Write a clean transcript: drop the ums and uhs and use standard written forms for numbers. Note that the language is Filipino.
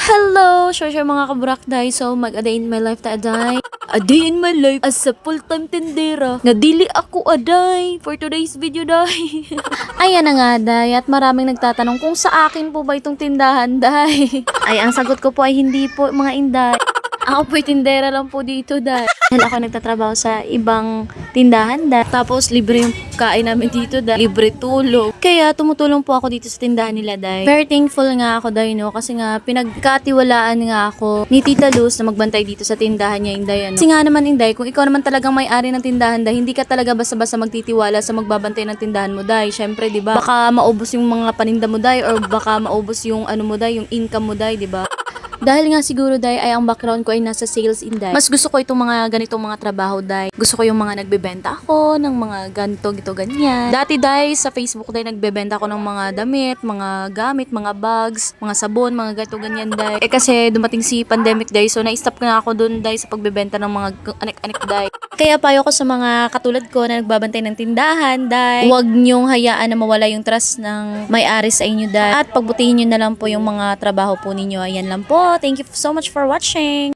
Hello! Sure mga kabrakday. So, mag-a day in my life ta aday. A day in my life as a full-time tindera. Nadili ako aday for today's video day. Ayan na nga day. At maraming nagtatanong kung sa akin po ba itong tindahan day. Ay, ang sagot ko po ay hindi po mga inday. Ako po'y tindera lang po dito dahil ako nagtatrabaho sa ibang tindahan dahil tapos libre yung kain namin dito dahil libre tulog. Kaya tumutulong po ako dito sa tindahan nila dahil very thankful nga ako dahil no kasi nga pinagkatiwalaan nga ako ni Tita Luz na magbantay dito sa tindahan niya Inday. Ano? Kasi nga naman Inday, kung ikaw naman talagang may-ari ng tindahan dahil hindi ka talaga basta-basta magtitiwala sa magbabantay ng tindahan mo dahil syempre 'di ba? Baka maubos yung mga paninda mo dahil or baka maubos yung ano mo dahil yung income mo dahil 'di ba? Dahil nga siguro dahil ay ang background ko ay nasa sales inday. Mas gusto ko itong mga ganitong mga trabaho dahil gusto ko yung mga nagbebenta ako ng mga ganito, gito, ganyan. Dati dahil sa Facebook dahil nagbebenta ako ng mga damit, mga gamit, mga bags, mga sabon, mga ganito, ganyan dahil. Kasi dumating si pandemic dahil so na-stop na ako dun dahil sa pagbebenta ng mga anik-anik dahil. Kaya payo ko sa mga katulad ko na nagbabantay ng tindahan dahil huwag niyong hayaan na mawala yung trust ng may-ari sa inyo dahil at pagbutihin niyo na lang po yung mga trabaho po ninyo. Ayan lang po. Thank you so much for watching.